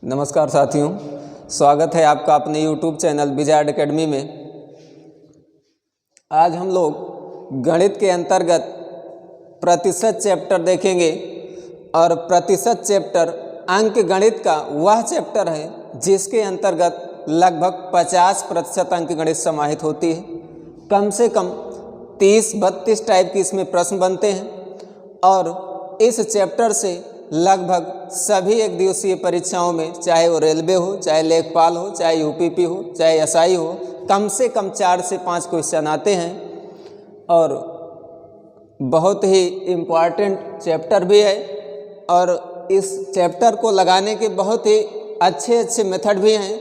नमस्कार साथियों, स्वागत है आपका अपने YouTube चैनल विजय एकेडमी में। आज हम लोग गणित के अंतर्गत प्रतिशत चैप्टर देखेंगे और प्रतिशत चैप्टर अंक गणित का वह चैप्टर है जिसके अंतर्गत लगभग 50% अंक गणित समाहित होती है। कम से कम 30-32 टाइप की इसमें प्रश्न बनते हैं और इस चैप्टर से लगभग सभी एक दिवसीय परीक्षाओं में, चाहे वो रेलवे हो, चाहे लेखपाल हो, चाहे यूपीपी हो, चाहे एसआई हो, कम से कम 4 से 5 क्वेश्चन आते हैं और बहुत ही इम्पॉर्टेंट चैप्टर भी है। और इस चैप्टर को लगाने के बहुत ही अच्छे मेथड भी हैं।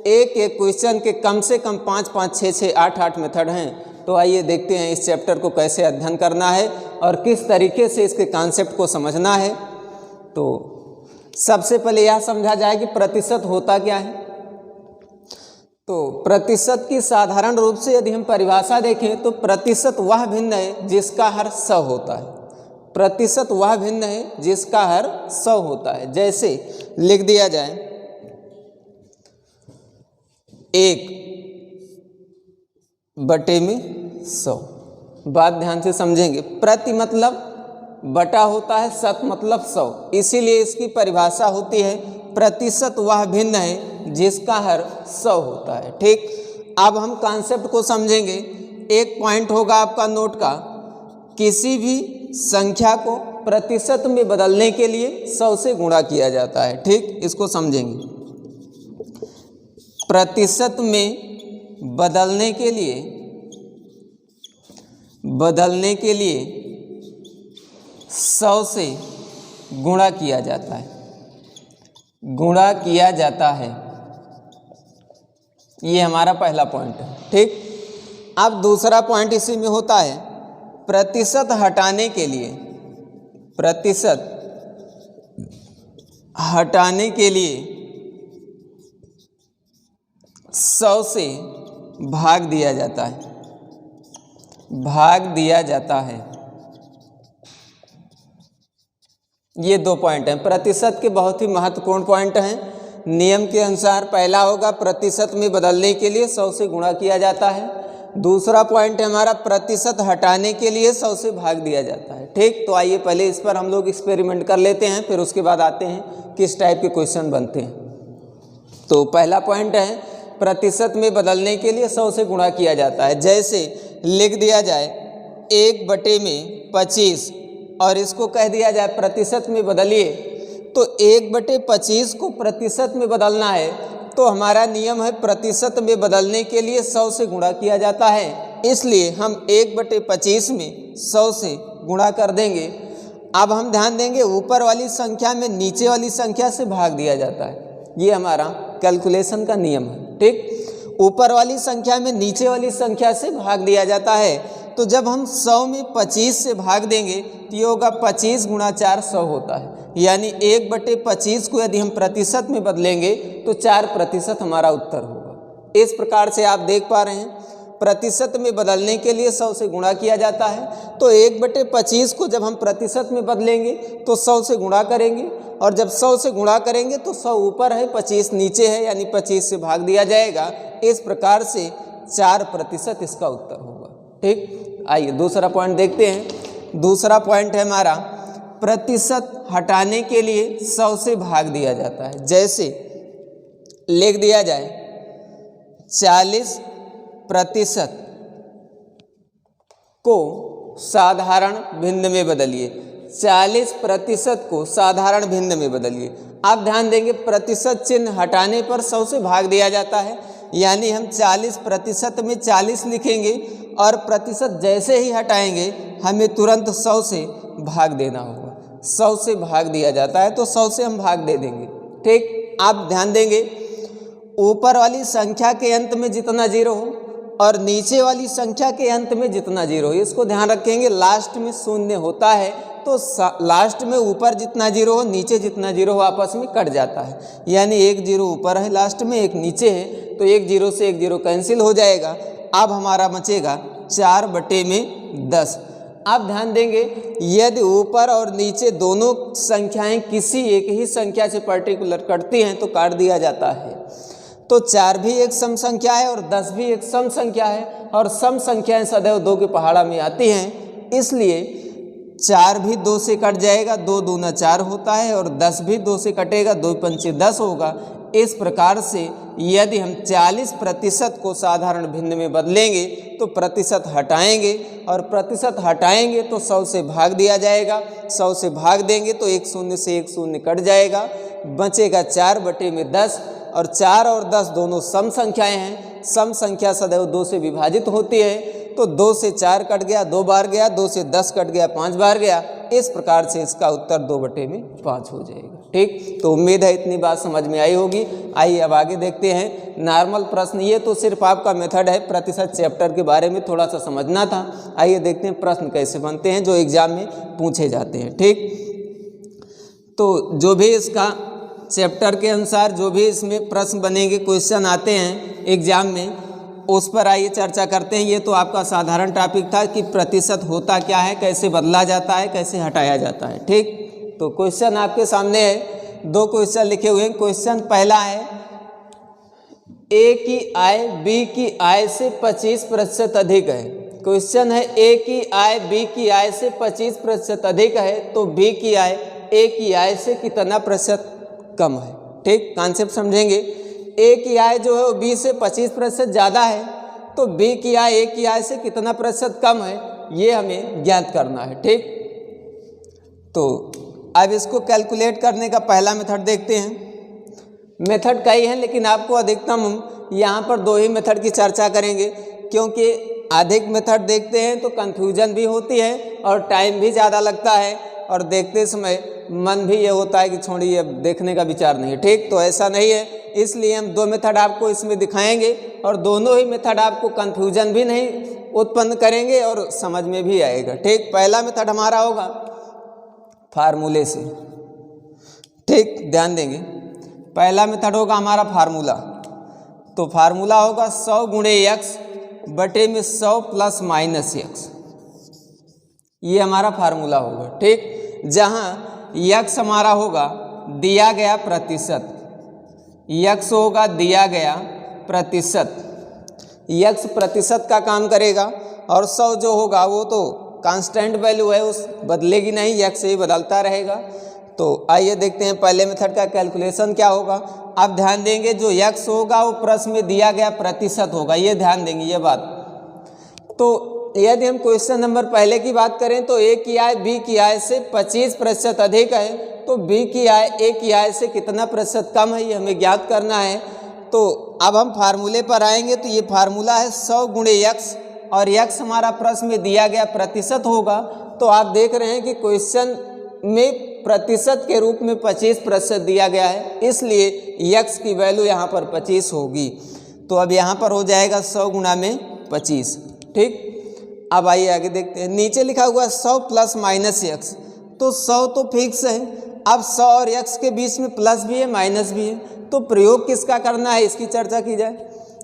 एक एक क्वेश्चन के कम से कम 5-5, 6-6, 8-8 मेथड हैं। तो आइए देखते हैं इस चैप्टर को कैसे अध्ययन करना है और किस तरीके से इसके कॉन्सेप्ट को समझना है। तो सबसे पहले यह समझा जाए कि प्रतिशत होता क्या है। तो प्रतिशत की साधारण रूप से यदि हम परिभाषा देखें तो प्रतिशत वह भिन्न है जिसका हर 100 होता है। प्रतिशत वह भिन्न है जिसका हर 100 होता है। जैसे लिख दिया जाए 1/100। बात ध्यान से समझेंगे। प्रति मतलब बटा होता है, शत मतलब 100, इसीलिए इसकी परिभाषा होती है प्रतिशत वह भिन्न है जिसका हर 100 होता है। ठीक, अब हम कॉन्सेप्ट को समझेंगे। एक पॉइंट होगा आपका नोट का, किसी भी संख्या को प्रतिशत में बदलने के लिए 100 से गुणा किया जाता है। ठीक, इसको समझेंगे। प्रतिशत में बदलने के लिए 100 से गुणा किया जाता है। ये हमारा पहला पॉइंट है। ठीक, अब दूसरा पॉइंट इसी में होता है, प्रतिशत हटाने के लिए 100 से भाग दिया जाता है। ये 2 पॉइंट हैं। प्रतिशत के बहुत ही महत्वपूर्ण पॉइंट हैं। नियम के अनुसार पहला होगा प्रतिशत में बदलने के लिए 100 से गुणा किया जाता है। दूसरा पॉइंट है हमारा प्रतिशत हटाने के लिए 100 से भाग दिया जाता है। ठीक, तो आइए पहले इस पर हम लोग एक्सपेरिमेंट कर लेते हैं, फिर उसके बाद आते हैं किस टाइप के क्वेश्चन बनते हैं। तो पहला पॉइंट है प्रतिशत में बदलने के लिए 100 से गुणा किया जाता है। जैसे लिख दिया जाए 1/25 और इसको कह दिया जाए प्रतिशत में बदलिए, तो 1/25 को प्रतिशत में बदलना है तो हमारा नियम है प्रतिशत में बदलने के लिए 100 से गुणा किया जाता है। इसलिए हम 1/25 में 100 से गुणा कर देंगे। अब हम ध्यान देंगे ऊपर वाली संख्या में नीचे वाली संख्या से भाग दिया जाता है। ये हमारा कैलकुलेशन का नियम है। ठीक, ऊपर वाली संख्या में नीचे वाली संख्या से भाग दिया जाता है। तो जब हम 100 में 25 से भाग देंगे तो ये होगा 25 × 4 100 होता है। यानी 1/25 को यदि हम प्रतिशत में बदलेंगे तो 4% हमारा उत्तर होगा। इस प्रकार से आप देख पा रहे हैं प्रतिशत में बदलने के लिए 100 से गुणा किया जाता है। तो 1/25 को जब हम प्रतिशत में बदलेंगे तो 100 से गुणा करेंगे और जब 100 से गुणा करेंगे तो 100 ऊपर है, 25 नीचे है, यानी 25 से भाग दिया जाएगा। इस प्रकार से 4% इसका उत्तर होगा। ठीक, आइए दूसरा पॉइंट देखते हैं। दूसरा पॉइंट है हमारा प्रतिशत हटाने के लिए 100 से भाग दिया जाता है। जैसे लिख दिया जाए 40% को साधारण भिन्न में बदलिए। 40% को साधारण भिन्न में बदलिए। आप ध्यान देंगे प्रतिशत चिन्ह हटाने पर 100 से भाग दिया जाता है, यानी हम 40% में 40 लिखेंगे और प्रतिशत जैसे ही हटाएंगे हमें तुरंत 100 से भाग देना होगा। 100 से भाग दिया जाता है तो 100 से हम भाग दे देंगे। ठीक, आप ध्यान देंगे ऊपर वाली संख्या के अंत में जितना जीरो हो और नीचे वाली संख्या के अंत में जितना जीरो हो, इसको ध्यान रखेंगे। लास्ट में शून्य होता है तो लास्ट में ऊपर जितना जीरो हो नीचे जितना जीरो हो आपस में कट जाता है। यानी 1 जीरो ऊपर है लास्ट में, 1 नीचे है, तो 1 जीरो से 1 जीरो कैंसिल हो जाएगा। अब हमारा बचेगा 4/10। आप ध्यान देंगे यदि ऊपर और नीचे दोनों संख्याएं किसी एक ही संख्या से पर्टिकुलर कटती हैं तो काट दिया जाता है। तो 4 भी एक सम संख्या है और 10 भी एक सम संख्या है, और सम संख्याएं सदैव 2 के पहाड़ा में आती हैं, इसलिए 4 भी 2 से कट जाएगा, 2 दूना 4 होता है, और 10 भी 2 से कटेगा, 2 पंचे 10 होगा। इस प्रकार से यदि हम 40% को साधारण भिन्न में बदलेंगे तो प्रतिशत हटाएंगे, और प्रतिशत हटाएंगे तो 100 से भाग दिया जाएगा, 100 से भाग देंगे तो एक शून्य से एक शून्य कट जाएगा, बचेगा 4/10, और 4 और 10 दोनों सम संख्याएं हैं, सम संख्या सदैव 2 से विभाजित होती है, तो 2 से 4 कट गया 2 बार गया, 2 से 10 कट गया 5 बार गया, इस प्रकार से इसका उत्तर 2/5 हो जाएगा। ठीक, तो उम्मीद है इतनी बात समझ में आई होगी। आइए अब आगे देखते हैं नॉर्मल प्रश्न। ये तो सिर्फ आपका मेथड है, प्रतिशत चैप्टर के बारे में थोड़ा सा समझना था। आइए देखते हैं प्रश्न कैसे बनते हैं जो एग्जाम में पूछे जाते हैं। ठीक, तो जो भी इसका चैप्टर के अनुसार जो भी इसमें प्रश्न बनेंगे, क्वेश्चन आते हैं एग्जाम में, उस पर आइए चर्चा करते हैं। ये तो आपका साधारण टॉपिक था कि प्रतिशत होता क्या है, कैसे बदला जाता है, कैसे हटाया जाता है। ठीक, तो क्वेश्चन आपके सामने है, 2 क्वेश्चन लिखे हुए हैं। क्वेश्चन पहला है, ए की आय बी की आय से 25% अधिक है। क्वेश्चन है ए की आय बी की आय से 25% अधिक है, तो बी की आय ए की आय से कितना प्रतिशत कम है। ठीक, कॉन्सेप्ट समझेंगे। ए की आय जो है वो बी से 25% ज़्यादा है, तो बी की आय ए की आय से कितना प्रतिशत कम है, ये हमें ज्ञात करना है। ठीक, तो अब इसको कैलकुलेट करने का पहला मेथड देखते हैं। मेथड कई हैं, लेकिन आपको अधिकतम यहाँ पर 2 ही मेथड की चर्चा करेंगे, क्योंकि अधिक मेथड देखते हैं तो कन्फ्यूजन भी होती है और टाइम भी ज़्यादा लगता है, और देखते समय मन भी ये होता है कि छोड़िए अब देखने का विचार नहीं है। ठीक, तो ऐसा नहीं है, इसलिए हम 2 मेथड आपको इसमें दिखाएंगे, और दोनों ही मेथड आपको कन्फ्यूजन भी नहीं उत्पन्न करेंगे और समझ में भी आएगा। ठीक, पहला मेथड हमारा होगा फार्मूले से। ठीक, ध्यान देंगे, पहला मेथड होगा हमारा फार्मूला। तो फार्मूला होगा 100 गुणे x बटे में 100 प्लस माइनस x, ये हमारा फार्मूला होगा। ठीक, जहाँ x हमारा होगा दिया गया प्रतिशत, x होगा दिया गया प्रतिशत, x प्रतिशत का काम करेगा, और 100 जो होगा वो तो कांस्टेंट वैल्यू है, उस बदलेगी नहीं, x ही बदलता रहेगा। तो आइए देखते हैं पहले मेथड का कैलकुलेशन क्या होगा। अब ध्यान देंगे जो x होगा वो प्रश्न में दिया गया प्रतिशत होगा, ये ध्यान देंगे ये बात। तो यदि हम क्वेश्चन नंबर पहले की बात करें तो ए की आय बी की आय से 25% अधिक है, तो बी की आय ए की आय से कितना प्रतिशत कम है, ये हमें ज्ञात करना है। तो अब हम फार्मूले पर आएंगे, तो ये फार्मूला है 100 गुणे x, और x हमारा प्रश्न में दिया गया प्रतिशत होगा। तो आप देख रहे हैं कि क्वेश्चन में प्रतिशत के रूप में 25% दिया गया है, इसलिए x की वैल्यू यहाँ पर 25 होगी। तो अब यहाँ पर हो जाएगा 100 गुणा में 25। ठीक, अब आइए आगे देखते हैं। नीचे लिखा हुआ 100 प्लस माइनस x, तो 100 तो फिक्स है, अब 100 और x के बीच में प्लस भी है माइनस भी है, तो प्रयोग किसका करना है इसकी चर्चा की जाए।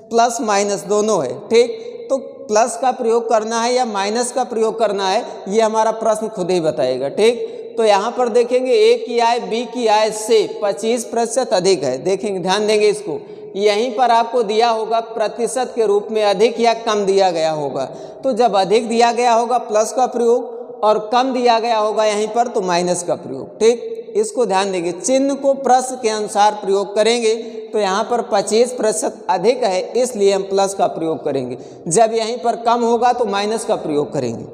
प्लस माइनस दोनों है। ठीक, तो प्लस का प्रयोग करना है या माइनस का प्रयोग करना है, ये हमारा प्रश्न खुद ही बताएगा। ठीक, तो यहाँ पर देखेंगे ए की आय बी की आय से 25% अधिक है। देखेंगे, ध्यान देंगे इसको, यहीं पर आपको दिया होगा प्रतिशत के रूप में अधिक या कम दिया गया होगा। तो जब अधिक दिया गया होगा प्लस का प्रयोग, और कम दिया गया होगा यहीं पर तो माइनस का प्रयोग। ठीक, इसको ध्यान देंगे, चिन्ह को प्रश्न के अनुसार प्रयोग करेंगे। तो यहाँ पर 25% अधिक है, इसलिए हम प्लस का प्रयोग करेंगे। जब यहीं पर कम होगा तो माइनस का प्रयोग करेंगे।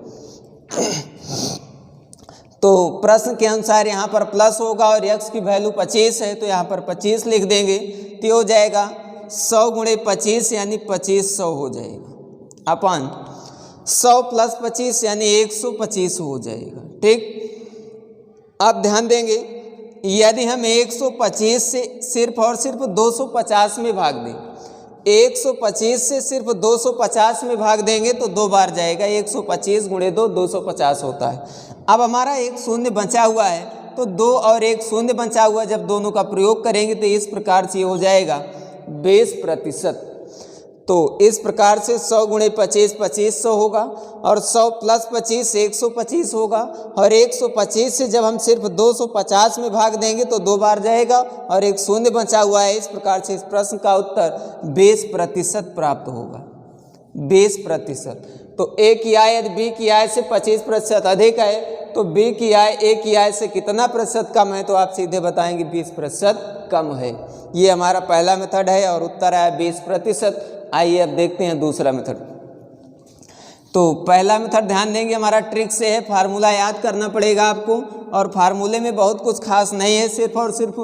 तो प्रश्न के अनुसार यहाँ पर प्लस होगा और x की वैल्यू 25 है, तो यहाँ पर 25 लिख देंगे, तो हो जाएगा 100 गुणे 25 यानी 2500 हो जाएगा, अपन 100 प्लस 25 यानी 125 हो जाएगा। ठीक, अब ध्यान देंगे, यदि हम 125 से सिर्फ और सिर्फ 250 में भाग दें, 125 से सिर्फ 250 में भाग देंगे तो 2 बार जाएगा, 125 गुणे 2 250 होता है। अब हमारा एक शून्य बचा हुआ है, तो 2 और 1 शून्य बचा हुआ, जब दोनों का प्रयोग करेंगे तो इस प्रकार से हो जाएगा 20%। तो इस प्रकार से 100 गुणे 25 2500 होगा और 100 प्लस 25 125 होगा और 125 से जब हम सिर्फ 250 में भाग देंगे तो 2 बार जाएगा और एक शून्य बचा हुआ है। इस प्रकार से इस प्रश्न का उत्तर 20% प्राप्त होगा, 20%। तो ए की आय यदि बी की आय से 25% अधिक है तो बी की आय ए की आय से कितना प्रतिशत कम है, तो आप सीधे बताएंगे 20% कम है। ये हमारा पहला मेथड है और उत्तर आया 20%। आइए अब देखते हैं दूसरा मेथड। तो पहला मेथड ध्यान देंगे हमारा ट्रिक से है, फार्मूला याद करना पड़ेगा आपको और फार्मूले में बहुत कुछ खास नहीं है, सिर्फ और सिर्फ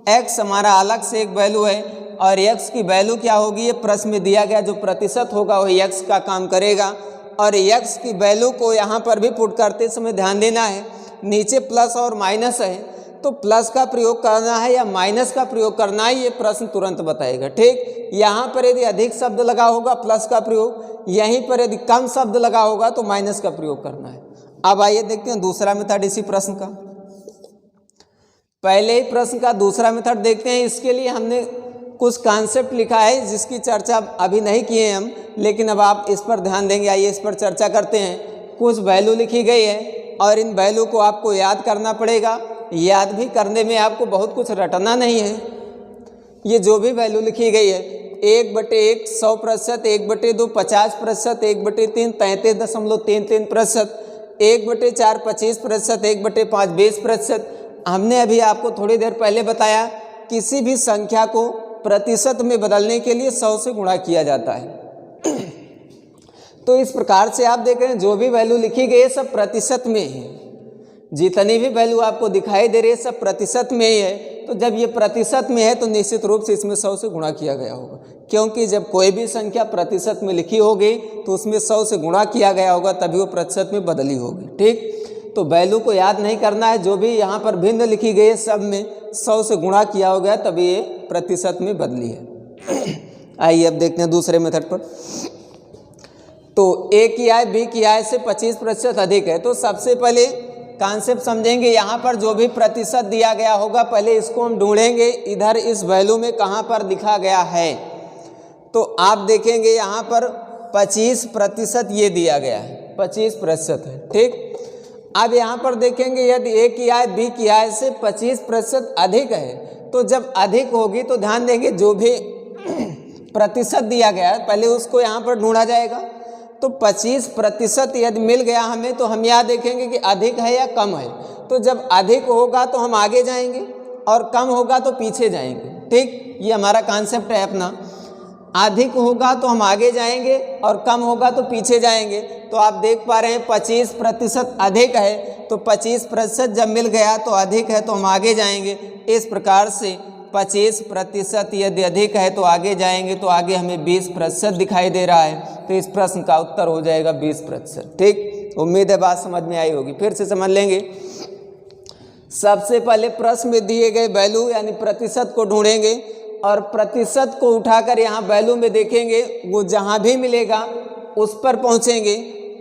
x हमारा अलग से एक वैल्यू है और x की वैल्यू क्या होगी ये प्रश्न में दिया गया, जो प्रतिशत होगा वही x का काम करेगा और x की वैल्यू को यहाँ पर भी पुट करते समय ध्यान देना है, नीचे प्लस और माइनस है तो प्लस का प्रयोग करना है या माइनस का प्रयोग करना है, ये प्रश्न तुरंत बताएगा। ठीक, यहाँ पर यदि अधिक शब्द लगा होगा प्लस का प्रयोग, यहीं पर यदि कम शब्द लगा होगा तो माइनस का प्रयोग करना है। अब आइए देखते हैं दूसरा मेथड इसी प्रश्न का। पहले ही प्रश्न का दूसरा मेथड देखते हैं। इसके लिए हमने कुछ कॉन्सेप्ट लिखा है जिसकी चर्चा अभी नहीं किए हैं हम, लेकिन अब आप इस पर ध्यान देंगे। आइए इस पर चर्चा करते हैं। कुछ वैल्यू लिखी गई है और इन वैल्यू को आपको याद करना पड़ेगा। याद भी करने में आपको बहुत कुछ रटना नहीं है। ये जो भी वैल्यू लिखी गई है 1/1 100%, 1/2 50%, 1/3 33.33%, 1/4 25%, 1/5 20%। हमने अभी आपको थोड़ी देर पहले बताया किसी भी संख्या को प्रतिशत में बदलने के लिए 100 से गुणा किया जाता है। तो इस प्रकार से आप देख रहे हैं जो भी वैल्यू लिखी गई है सब प्रतिशत में है। जितनी भी वैल्यू आपको दिखाई दे रही है सब प्रतिशत में ही है। तो जब ये प्रतिशत में है तो निश्चित रूप से इसमें 100 से गुणा किया गया होगा, क्योंकि जब कोई भी संख्या प्रतिशत में लिखी होगी तो उसमें 100 से गुणा किया गया होगा, तभी वो प्रतिशत में बदली होगी। ठीक, तो वैल्यू को याद नहीं करना है, जो भी यहाँ पर भिन्न लिखी गई है सब में 100 से गुणा किया हो गया तभी ये प्रतिशत में बदली है। आइए अब देखते हैं दूसरे मेथड पर। तो ए की आय बी की आय से 25% अधिक है। तो सबसे पहले कॉन्सेप्ट समझेंगे। यहाँ पर जो भी प्रतिशत दिया गया होगा पहले इसको हम ढूंढेंगे इधर इस वैल्यू में कहाँ पर लिखा गया है। तो आप देखेंगे यहाँ पर 25% ये दिया गया है, 25% है। ठीक, अब यहाँ पर देखेंगे यदि ए की आय बी की आय से 25% अधिक है, तो जब अधिक होगी तो ध्यान देंगे जो भी प्रतिशत दिया गया है पहले उसको यहाँ पर ढूंढा जाएगा। तो 25% यदि मिल गया हमें तो हम यहाँ देखेंगे कि अधिक है या कम है। तो जब अधिक होगा तो हम आगे जाएंगे और कम होगा तो पीछे जाएंगे। ठीक, ये हमारा कॉन्सेप्ट है अपना। अधिक होगा तो हम आगे जाएंगे और कम होगा तो पीछे जाएंगे। तो आप देख पा रहे हैं 25% अधिक है, तो 25% जब मिल गया तो अधिक है तो हम आगे जाएंगे। इस प्रकार से 25% यदि अधिक है तो आगे जाएंगे, तो आगे हमें 20% दिखाई दे रहा है। तो इस प्रश्न का उत्तर हो जाएगा 20%। ठीक, उम्मीद है बात समझ में आई होगी। फिर से समझ लेंगे। सबसे पहले प्रश्न में दिए गए वैल्यू यानी प्रतिशत को ढूंढेंगे और प्रतिशत को उठाकर यहाँ वैल्यू में देखेंगे, वो जहाँ भी मिलेगा उस पर पहुँचेंगे।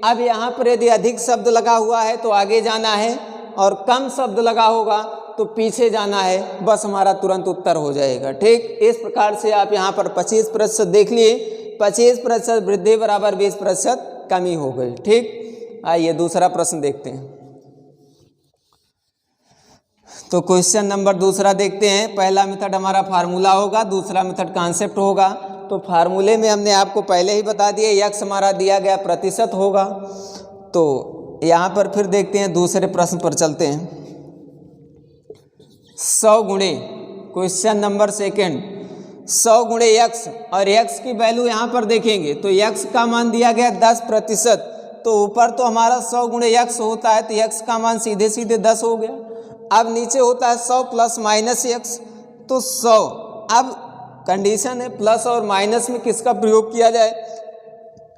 अब यहाँ पर यदि अधिक शब्द लगा हुआ है तो आगे जाना है और कम शब्द लगा होगा तो पीछे जाना है, बस हमारा तुरंत उत्तर हो जाएगा। ठीक, इस प्रकार से आप यहाँ पर 25% देख लिए, 25% वृद्धि बराबर 20% कमी हो गई। ठीक, आइए दूसरा प्रश्न देखते हैं। तो क्वेश्चन नंबर दूसरा देखते हैं। पहला मेथड हमारा फार्मूला होगा, दूसरा मेथड कॉन्सेप्ट होगा। तो फार्मूले में हमने आपको पहले ही बता दिया यक्स हमारा दिया गया प्रतिशत होगा। तो यहाँ पर फिर देखते हैं दूसरे प्रश्न पर चलते हैं। 100 गुणे क्वेश्चन नंबर सेकेंड 100 गुणे यक्स और यक्स की वैल्यू यहाँ पर देखेंगे तो यक्स का मान दिया गया 10%। तो ऊपर तो हमारा 100 गुणे यक्स होता है तो यक्स का मान सीधे सीधे 10 हो गया। अब नीचे होता है 100 प्लस माइनस यक्स, तो 100। अब कंडीशन है प्लस और माइनस में किसका प्रयोग किया जाए,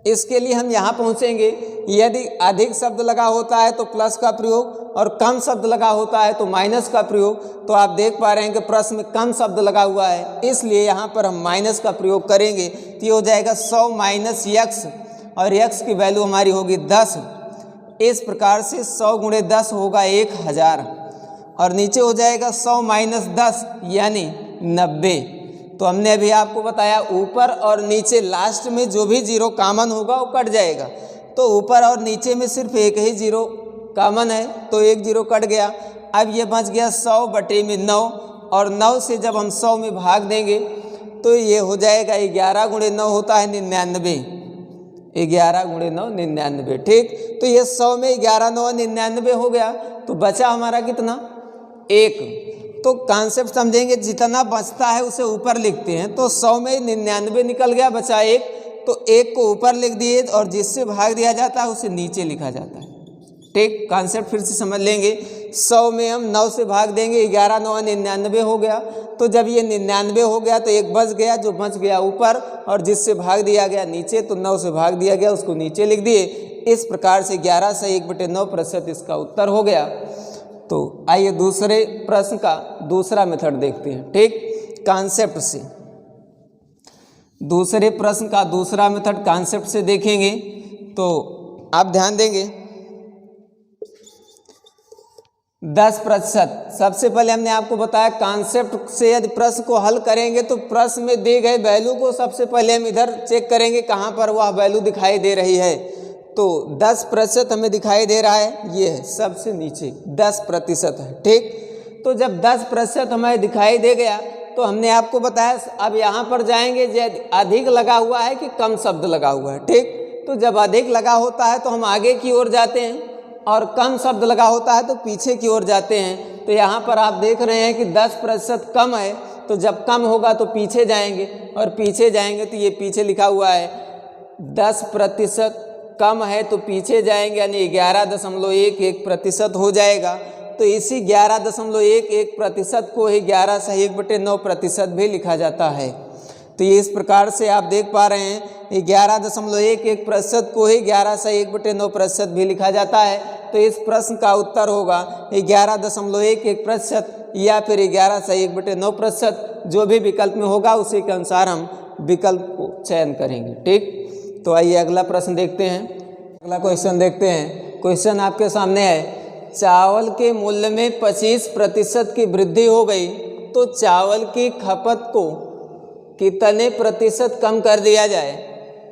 इसके लिए हम यहाँ पहुँचेंगे। यदि अधिक शब्द लगा होता है तो प्लस का प्रयोग और कम शब्द लगा होता है तो माइनस का प्रयोग। तो आप देख पा रहे हैं कि प्रश्न में कम शब्द लगा हुआ है, इसलिए यहाँ पर हम माइनस का प्रयोग करेंगे। तो ये हो जाएगा 100 माइनस यक्स और यक्स की वैल्यू हमारी होगी 10। इस प्रकार से 100 गुणे 10 होगा 1000 और नीचे हो जाएगा 100 माइनस 10 यानी 90। तो हमने अभी आपको बताया ऊपर और नीचे लास्ट में जो भी जीरो कॉमन होगा वो कट जाएगा। तो ऊपर और नीचे में सिर्फ एक ही जीरो कॉमन है, तो एक जीरो कट गया। अब ये बच गया 100 बटे में 9, और 9 से जब हम 100 में भाग देंगे तो ये हो जाएगा 11 गुणे 9 होता है 99। 11 गुणे 9 99, ठीक। तो ये 100 में 11 9 99 हो गया, तो बचा हमारा कितना, 1। तो कॉन्सेप्ट समझेंगे, जितना बचता है उसे ऊपर लिखते हैं। तो 100 में 99 निकल गया, बचा 1, तो 1 को ऊपर लिख दिए और जिससे भाग दिया जाता है उसे नीचे लिखा जाता है, ठीक। कॉन्सेप्ट फिर से समझ लेंगे। 100 में हम 9 से भाग देंगे, 11 9 99 हो गया। तो जब ये 99 हो गया तो एक बच गया, जो बच गया ऊपर और जिससे भाग दिया गया नीचे, तो 9 से भाग दिया गया, उसको नीचे लिख दिए। इस प्रकार से 11 से 1/9% इसका उत्तर हो गया। तो आइए दूसरे प्रश्न का दूसरा मेथड देखते हैं, ठीक। कॉन्सेप्ट से दूसरे प्रश्न का दूसरा मेथड कॉन्सेप्ट से देखेंगे। तो आप ध्यान देंगे 10%। सबसे पहले हमने आपको बताया कॉन्सेप्ट से यदि प्रश्न को हल करेंगे तो प्रश्न में दी गए वैल्यू को सबसे पहले हम इधर चेक करेंगे कहाँ पर वह वैल्यू दिखाई दे रही है। तो 10% हमें दिखाई दे रहा है, ये है सबसे नीचे 10% है, ठीक। तो जब 10% हमें दिखाई दे गया तो हमने आपको बताया अब यहाँ पर जाएंगे यदि अधिक लगा हुआ है कि कम शब्द लगा हुआ है, ठीक। तो जब अधिक लगा होता है तो हम आगे की ओर जाते हैं और कम शब्द लगा होता है तो पीछे की ओर जाते हैं। तो यहाँ पर आप देख रहे हैं कि 10% कम है, तो जब कम होगा तो पीछे जाएंगे और पीछे जाएंगे तो ये पीछे लिखा हुआ है 10% कम है तो पीछे जाएंगे, यानी 11.11% हो जाएगा। तो इसी 11.11% को ही 11 से 1/9% भी लिखा जाता है। तो ये इस प्रकार से आप देख पा रहे हैं 11.11% को ही 11 से 1/9% भी लिखा जाता है। तो इस प्रश्न का उत्तर होगा 11.11% या फिर 11 से 1/9%। जो भी विकल्प में होगा उसी के अनुसार हम विकल्प को चयन करेंगे, ठीक। तो आइए अगला प्रश्न देखते हैं, अगला क्वेश्चन देखते हैं। क्वेश्चन आपके सामने है, चावल के मूल्य में 25% की वृद्धि हो गई तो चावल की खपत को कितने प्रतिशत कम कर दिया जाए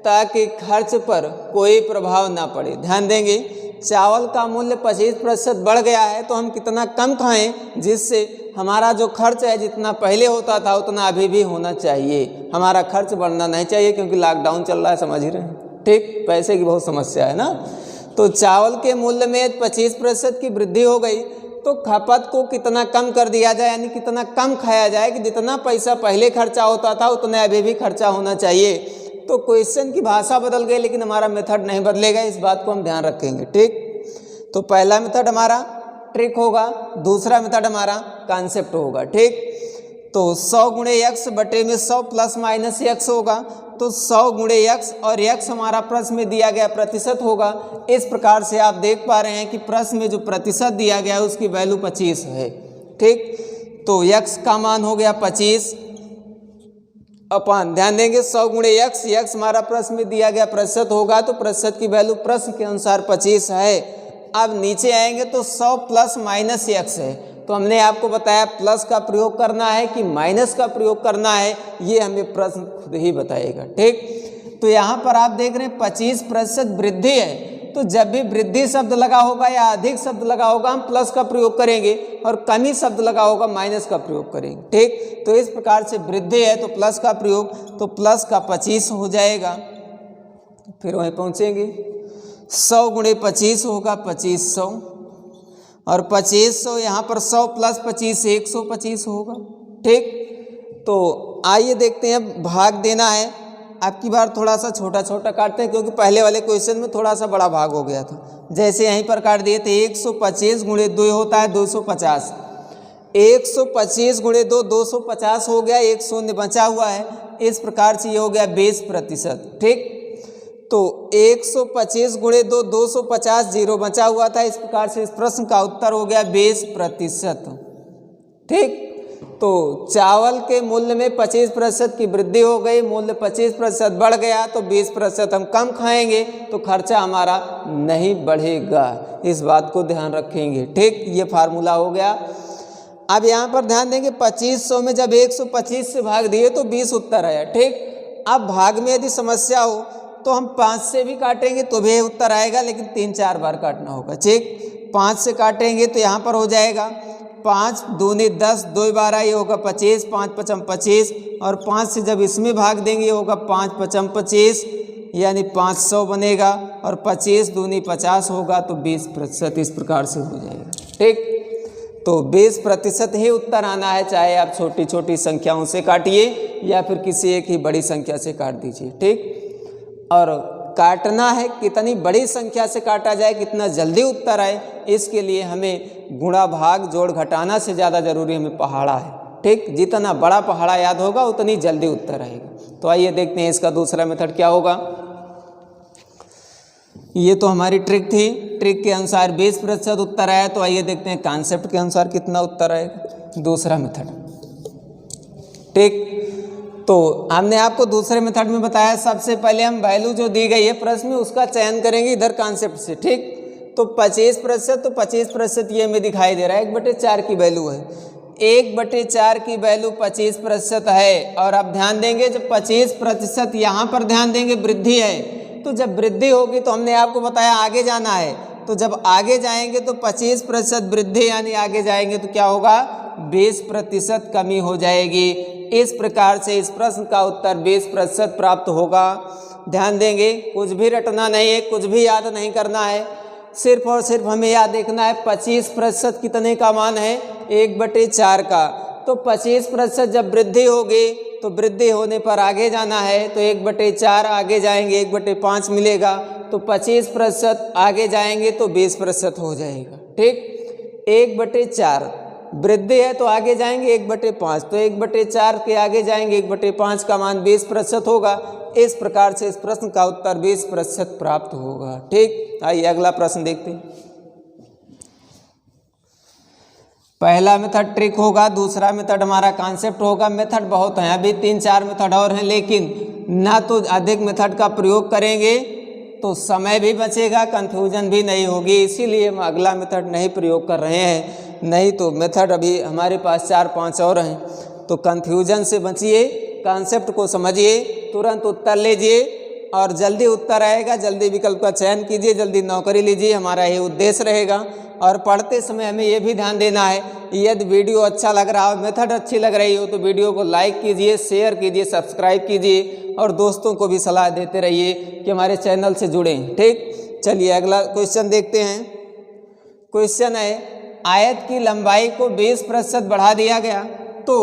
ताकि खर्च पर कोई प्रभाव ना पड़े। ध्यान देंगे, चावल का मूल्य 25% बढ़ गया है तो हम कितना कम खाएं जिससे हमारा जो खर्च है जितना पहले होता था उतना अभी भी होना चाहिए, हमारा खर्च बढ़ना नहीं चाहिए, क्योंकि लॉकडाउन चल रहा है, समझ ही रहे हैं, ठीक। पैसे की बहुत समस्या है ना। तो चावल के मूल्य में 25% की वृद्धि हो गई तो खपत को कितना कम कर दिया जाए, यानी कितना कम खाया जाए कि जितना पैसा पहले खर्चा होता था उतना अभी भी खर्चा होना चाहिए। तो क्वेश्चन की भाषा बदल गई लेकिन हमारा मेथड नहीं बदलेगा, इस बात को हम ध्यान रखेंगे, ठीक। तो पहला मेथड हमारा ट्रिक होगा, दूसरा मेथड हमारा कॉन्सेप्ट होगा, ठीक। तो 100 गुणे x बटे में 100 प्लस माइनस x होगा। तो 100 गुणे x और x हमारा प्रश्न में दिया गया प्रतिशत होगा। इस प्रकार से आप देख पा रहे हैं कि प्रश्न में जो प्रतिशत दिया गया है उसकी वैल्यू 25 है, ठीक। तो x का मान हो गया 25 अपन, ध्यान देंगे 100 गुणे x हमारा प्रश्न में दिया गया प्रतिशत होगा, तो प्रतिशत की वैल्यू प्रश्न के अनुसार 25 है। अब नीचे आएंगे तो 100 प्लस माइनस x है, तो हमने आपको बताया प्लस का प्रयोग करना है कि माइनस का प्रयोग करना है, ये हमें प्रश्न खुद ही बताएगा, ठीक। तो यहाँ पर आप देख रहे हैं 25% वृद्धि है, तो जब भी वृद्धि शब्द लगा होगा या अधिक शब्द लगा होगा हम प्लस का प्रयोग करेंगे, और कमी शब्द लगा होगा माइनस का प्रयोग करेंगे, ठीक। तो इस प्रकार से वृद्धि है तो प्लस का प्रयोग, तो प्लस का 25 हो जाएगा। फिर वहीं पहुँचेंगे, 100 गुणे 25 होगा 2500, और 2500 यहाँ पर 100 प्लस 25 125 होगा, ठीक। तो आइए देखते हैं, भाग देना है। आपकी बार थोड़ा सा छोटा छोटा काटते हैं क्योंकि पहले वाले क्वेश्चन में थोड़ा सा बड़ा भाग हो गया था। जैसे यहीं पर काट दिए थे 125 गुणे 2 होता है 250, 125 गुणे 2 250 हो गया, 1 शून्य बचा हुआ है, इस प्रकार से ये हो गया 20%, ठीक। तो 125 गुणे 2 250, 0 बचा हुआ था, इस प्रकार से इस प्रश्न का उत्तर हो गया 20%, ठीक। तो चावल के मूल्य में 25% की वृद्धि हो गई, मूल्य 25% बढ़ गया तो 20% हम कम खाएंगे तो खर्चा हमारा नहीं बढ़ेगा, इस बात को ध्यान रखेंगे, ठीक। ये फार्मूला हो गया। अब यहाँ पर ध्यान देंगे 2500 में जब 125 से भाग दिए तो 20 उत्तर आया। ठीक, अब भाग में यदि समस्या हो तो हम 5 से भी काटेंगे तो भी उत्तर आएगा, लेकिन 3-4 बार काटना होगा। ठीक, 5 से काटेंगे तो यहाँ पर हो जाएगा 5 दूनी 10, 2 12 ये होगा 25, 5 पचम 25, और 5 से जब इसमें भाग देंगे ये होगा 5 पचम 25, यानी 500 बनेगा, और 25 दूनी 50 होगा तो 20% इस प्रकार से हो जाएगा। ठीक, तो 20% ही उत्तर आना है, चाहे आप छोटी छोटी संख्याओं से काटिए या फिर किसी एक ही बड़ी संख्या से काट दीजिए। ठीक, और काटना है कितनी बड़ी संख्या से काटा जाए, कितना जल्दी उत्तर आए, इसके लिए हमें गुणा भाग जोड़ घटाना से ज़्यादा जरूरी हमें पहाड़ा है। ठीक, जितना बड़ा पहाड़ा याद होगा उतनी जल्दी उत्तर आएगा। तो आइए देखते हैं इसका दूसरा मेथड क्या होगा। ये तो हमारी ट्रिक थी, ट्रिक के अनुसार 20% उत्तर आया। तो आइए देखते हैं कॉन्सेप्ट के अनुसार कितना उत्तर आएगा, दूसरा मेथड। ठीक, तो हमने आपको दूसरे मेथड में बताया, सबसे पहले हम वैल्यू जो दी गई है प्रश्न में उसका चयन करेंगे इधर कॉन्सेप्ट से। ठीक, तो 25%, तो 25% ये में दिखाई दे रहा है 1/4 की वैल्यू है। 1/4 की वैल्यू 25% है, और अब ध्यान देंगे जब 25% यहाँ पर ध्यान देंगे वृद्धि है, तो जब वृद्धि होगी तो हमने आपको बताया आगे जाना है, तो जब आगे जाएंगे तो 25% वृद्धि यानी आगे जाएंगे तो क्या होगा, 20% कमी हो जाएगी। इस प्रकार से इस प्रश्न का उत्तर 20% प्राप्त होगा। ध्यान देंगे, कुछ भी रटना नहीं है, कुछ भी याद नहीं करना है, सिर्फ और सिर्फ हमें याद देखना है 25% कितने का मान है, 1/4 का। तो 25% जब वृद्धि होगी तो वृद्धि होने पर आगे जाना है, तो 1/4 आगे जाएंगे 1/5 मिलेगा, तो 25% आगे जाएंगे तो 20% हो जाएगा। ठीक, 1/4 वृद्धि है तो आगे जाएंगे 1/5, तो 1/4 के आगे जाएंगे 1/5 का मान 20% होगा। इस प्रकार से इस प्रश्न का उत्तर 20% प्राप्त होगा। ठीक, आइए अगला प्रश्न देखते हैं। पहला मेथड ट्रिक होगा, दूसरा मेथड हमारा कॉन्सेप्ट होगा। मेथड बहुत हैं, अभी 3-4 मेथड और हैं, लेकिन ना तो अधिक मेथड का प्रयोग करेंगे तो समय भी बचेगा, कंफ्यूजन भी नहीं होगी, इसीलिए हम अगला मेथड नहीं प्रयोग कर रहे हैं। नहीं तो मेथड अभी हमारे पास 4-5 और हैं। तो कंफ्यूजन से बचिए, कॉन्सेप्ट को समझिए, तुरंत उत्तर लीजिए, और जल्दी उत्तर आएगा जल्दी विकल्प का चयन कीजिए, जल्दी नौकरी लीजिए, हमारा ये उद्देश्य रहेगा। और पढ़ते समय हमें ये भी ध्यान देना है, यदि वीडियो अच्छा लग रहा हो, मेथड अच्छी लग रही हो, तो वीडियो को लाइक कीजिए, शेयर कीजिए, सब्सक्राइब कीजिए, और दोस्तों को भी सलाह देते रहिए कि हमारे चैनल से जुड़ें। ठीक, चलिए अगला क्वेश्चन देखते हैं। क्वेश्चन है, आयत की लंबाई को 20% बढ़ा दिया गया, तो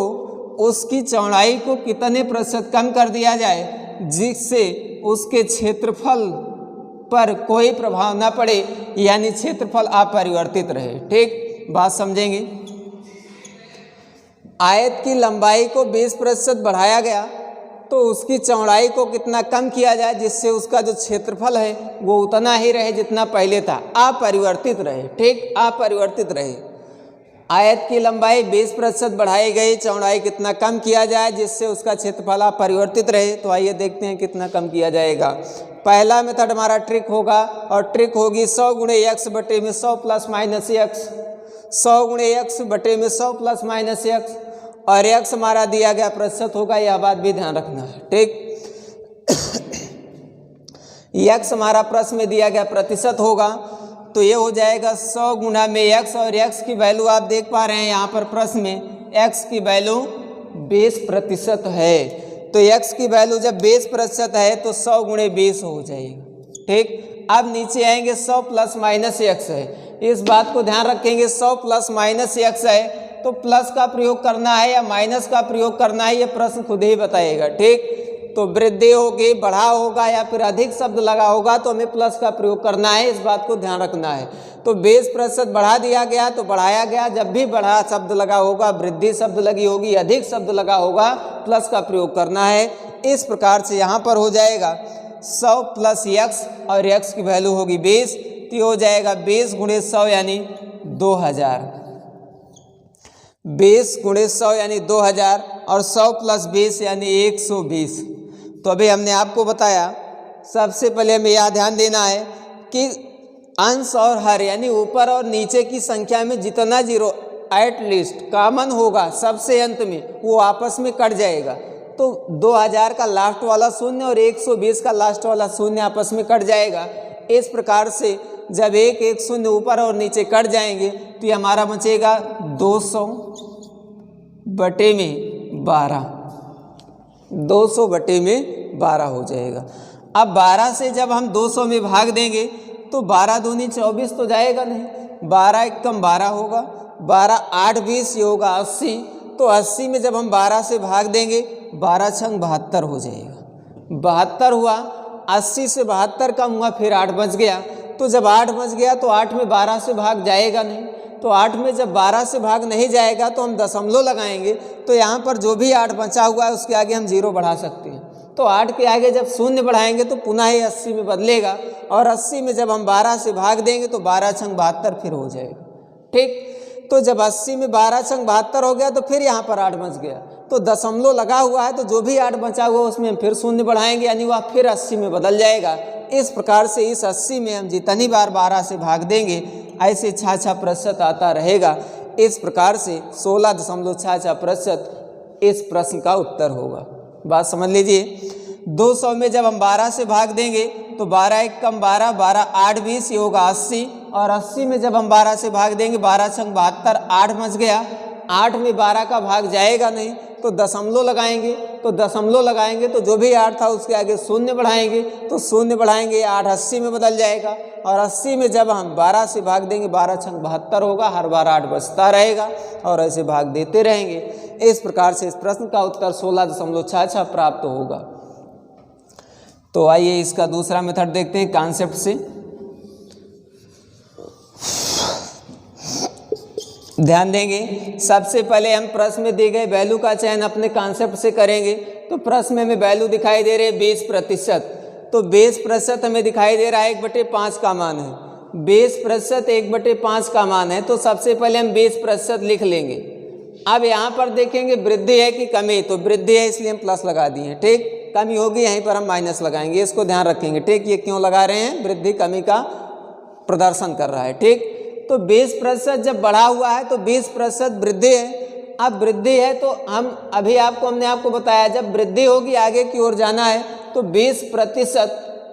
उसकी चौड़ाई को कितने प्रतिशत कम कर दिया जाए जिससे उसके क्षेत्रफल पर कोई प्रभाव न पड़े, यानी क्षेत्रफल अपरिवर्तित रहे। ठीक, बात समझेंगे। आयत की लंबाई को 20% बढ़ाया गया, तो उसकी चौड़ाई को कितना कम किया जाए जिससे उसका जो क्षेत्रफल है वो उतना ही रहे जितना पहले था, अपरिवर्तित रहे। ठीक, अपरिवर्तित रहे। आयत की लंबाई 20% बढ़ाई गई, चौड़ाई कितना कम किया जाए जिससे उसका क्षेत्रफल अपरिवर्तित रहे। तो आइए देखते हैं कितना कम किया जाएगा। पहला मेथड हमारा ट्रिक होगा, और ट्रिक होगी 100 गुणे x बटे में 100 प्लस माइनस x, 100 गुणे x बटे में 100 प्लस माइनस x, और x हमारा दिया गया प्रतिशत होगा, यह बात भी ध्यान रखना है। ठीक, x हमारा प्रश्न में दिया गया प्रतिशत होगा, तो ये हो जाएगा 100 गुना में x, और x की वैल्यू आप देख पा रहे हैं यहाँ पर प्रश्न में x की वैल्यू 20% है। तो x की वैल्यू जब 20% है तो 100 गुणे 20 हो जाएगा। ठीक, अब नीचे आएंगे 100 प्लस माइनस x है, इस बात को ध्यान रखेंगे। 100 प्लस माइनस x है तो प्लस का प्रयोग करना है या माइनस का प्रयोग करना है, ये प्रश्न खुद ही बताएगा। ठीक, तो वृद्धि होगी, बढ़ा होगा या फिर अधिक शब्द लगा होगा तो हमें प्लस का प्रयोग करना है, इस बात को ध्यान रखना है। तो 20% बढ़ा दिया गया तो बढ़ाया गया, जब भी बढ़ा शब्द लगा होगा, वृद्धि शब्द लगी होगी, अधिक शब्द लगा होगा, प्लस का प्रयोग करना है। इस प्रकार से यहाँ पर हो जाएगा 100 प्लस x, और x की वैल्यू होगी 20, तो हो जाएगा 20 गुणे 100 यानी 2000, 20 गुणे 100 यानी 2000, और 100 प्लस 20 यानी 120। तो अभी हमने आपको बताया, सबसे पहले हमें यह ध्यान देना है कि अंश और हर यानी ऊपर और नीचे की संख्या में जितना जीरो एट लीस्ट कॉमन होगा सबसे अंत में, वो आपस में कट जाएगा। तो 2000 का लास्ट वाला शून्य और 120 का लास्ट वाला शून्य आपस में कट जाएगा। इस प्रकार से जब एक शून्य ऊपर और नीचे कट जाएंगे तो ये हमारा बचेगा 200/12, 200/12 हो जाएगा। अब 12 से जब हम 200 में भाग देंगे तो 12 दूनी 24 तो जाएगा नहीं, 12 एक कम 12 होगा, 12 8 20 ये होगा 80। तो 80 में जब हम 12 से भाग देंगे 12 छंग 72 हो जाएगा, 72 हुआ। 80 से 72 कम हुआ, फिर 8 बच गया। तो जब 8 बच गया तो 8 में 12 से भाग जाएगा नहीं, तो 8 में जब 12 से भाग नहीं जाएगा तो हम दशमलव लगाएंगे। तो यहाँ पर जो भी 8 बचा हुआ है उसके आगे हम 0 बढ़ा सकते हैं। तो 8 के आगे जब शून्य बढ़ाएंगे तो पुनः ये 80 में बदलेगा, और 80 में जब हम 12 से भाग देंगे तो 12 छंग 72 फिर हो जाएगा। ठीक, तो जब 80 में 12 छंग 72 हो गया तो फिर यहाँ पर 8 बच गया, तो दशमलव लगा हुआ है, तो जो भी 8 बचा हुआ उसमें हम फिर शून्य बढ़ाएंगे, यानी वह फिर 80 में बदल जाएगा। इस प्रकार से इस 80 में हम जितनी बार 12 से भाग देंगे ऐसे 66% आता रहेगा। इस प्रकार से 16.66% इस प्रश्न का उत्तर होगा। बात समझ लीजिए। 200 में जब हम 12 से भाग देंगे तो 12 एक कम 12, 12 8 20 ये होगा 80, और 80 में जब हम 12 से भाग देंगे 12 छंग 72, 8 बच गया। 8 में 12 का भाग जाएगा नहीं, तो दशमलव लगाएंगे, तो दशमलव लगाएंगे तो जो भी 8 था उसके आगे शून्य बढ़ाएंगे, तो शून्य बढ़ाएंगे 8 80 में बदल जाएगा, और 80 में जब हम 12 से भाग देंगे 12 छंग 72 होगा, हर बार 8 बचता रहेगा और ऐसे भाग देते रहेंगे। इस प्रकार से इस प्रश्न का उत्तर 16.66 प्राप्त होगा। तो आइए इसका दूसरा मेथड देखते हैं कॉन्सेप्ट से। ध्यान देंगे, सबसे पहले हम प्रश्न में दी गए वैल्यू का चयन अपने कॉन्सेप्ट से करेंगे। तो प्रश्न में हमें वैल्यू दिखाई दे रहे 20%, तो 20% हमें दिखाई दे रहा है 1/5 का मान है। 20% 1/5 का मान है, तो सबसे पहले हम 20% लिख लेंगे। अब यहाँ पर देखेंगे वृद्धि है कि कमी, तो वृद्धि है इसलिए हम प्लस लगा दिए। ठीक, कमी होगी यहीं पर हम माइनस लगाएंगे, इसको ध्यान रखेंगे। ठीक, ये क्यों लगा रहे हैं, वृद्धि कमी का प्रदर्शन कर रहा है। ठीक, तो 20% जब बढ़ा हुआ है तो 20% वृद्धि है। अब वृद्धि है तो हम अभी हमने आपको बताया जब वृद्धि होगी आगे की ओर जाना है, तो 20%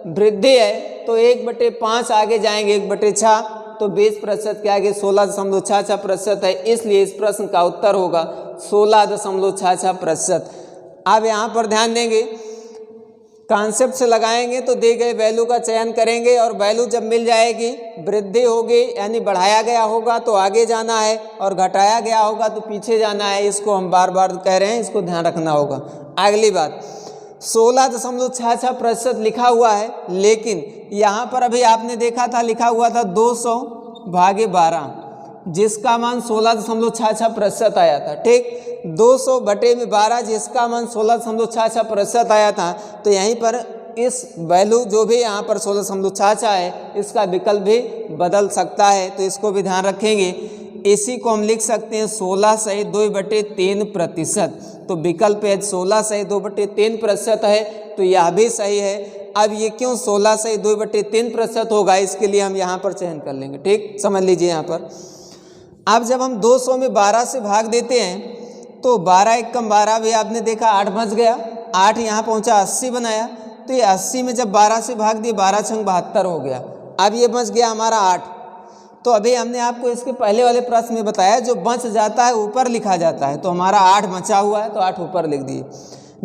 वृद्धि है तो 1/5 आगे जाएंगे 1/6, तो 20% के आगे 16.66% है, इसलिए इस प्रश्न का उत्तर होगा 16.66%। अब यहाँ पर ध्यान देंगे, कॉन्सेप्ट से लगाएंगे तो दी गए वैल्यू का चयन करेंगे, और वैल्यू जब मिल जाएगी वृद्धि होगी यानी बढ़ाया गया होगा तो आगे जाना है, और घटाया गया होगा तो पीछे जाना है। इसको हम बार बार कह रहे हैं, इसको ध्यान रखना होगा। अगली बात, 16.66% लिखा हुआ है, लेकिन यहाँ पर अभी आपने देखा था लिखा हुआ था 200/12, जिसका मान 16.66% आया था। ठीक, 200/12 जिसका मान 16.66% आया था, तो यहीं पर इस वैल्यू जो भी यहाँ पर 16.66 है इसका विकल्प भी बदल सकता है, तो इसको भी ध्यान रखेंगे। इसी को हम लिख सकते हैं 16 सही 2/3%, तो विकल्प है 16 सही 2/3% है, तो यह भी सही है। अब ये क्यों 16 सही 2/3% होगा, इसके लिए हम यहाँ पर चयन कर लेंगे। ठीक, समझ लीजिए यहाँ पर। अब जब हम 200 में 12 से भाग देते हैं तो 12 एक कम 12 भी आपने देखा 8 बच गया, 8 यहाँ पहुँचा 80 बनाया, तो ये 80 में जब 12 से भाग दिए 12 छंग 72 हो गया। अब ये बच गया हमारा 8। तो अभी हमने आपको इसके पहले वाले प्रश्न में बताया जो बच जाता है ऊपर लिखा जाता है, तो हमारा 8 बचा हुआ है तो 8 ऊपर लिख दिए।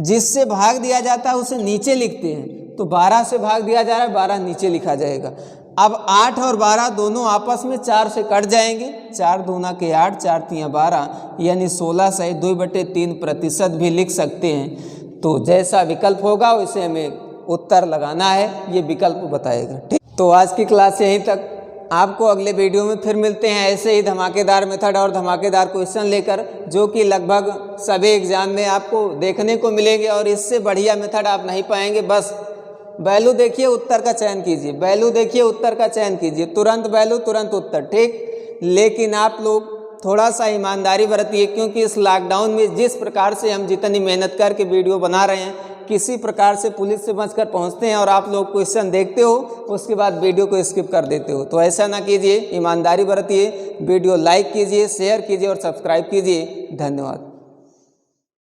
जिससे भाग दिया जाता है उसे नीचे लिखते हैं, तो 12 से भाग दिया जा रहा है 12 नीचे लिखा जाएगा। अब 8 और 12 दोनों आपस में 4 से कट जाएंगे, 4 दूना के 8, 4 तियाँ 12, यानी 16 सही 2/3% भी लिख सकते हैं। तो जैसा विकल्प होगा वैसे हमें उत्तर लगाना है, ये विकल्प बताएगा। ठीक, तो आज की क्लास यहीं तक। आपको अगले वीडियो में फिर मिलते हैं ऐसे ही धमाकेदार मेथड और धमाकेदार क्वेश्चन लेकर, जो कि लगभग सभी एग्जाम में आपको देखने को मिलेंगे, और इससे बढ़िया मेथड आप नहीं पाएंगे। बस वैल्यू देखिए, उत्तर का चयन कीजिए, वैल्यू देखिए, उत्तर का चयन कीजिए, तुरंत वैल्यू तुरंत उत्तर। ठीक, लेकिन आप लोग थोड़ा सा ईमानदारी बरतिए, क्योंकि इस लॉकडाउन में जिस प्रकार से हम जितनी मेहनत करके वीडियो बना रहे हैं, किसी प्रकार से पुलिस से बचकर पहुंचते हैं और आप लोग क्वेश्चन देखते हो उसके बाद वीडियो को स्किप कर देते हो। तो ऐसा ना कीजिए, ईमानदारी बरतिए, वीडियो लाइक कीजिए, शेयर कीजिए और सब्सक्राइब कीजिए। धन्यवाद।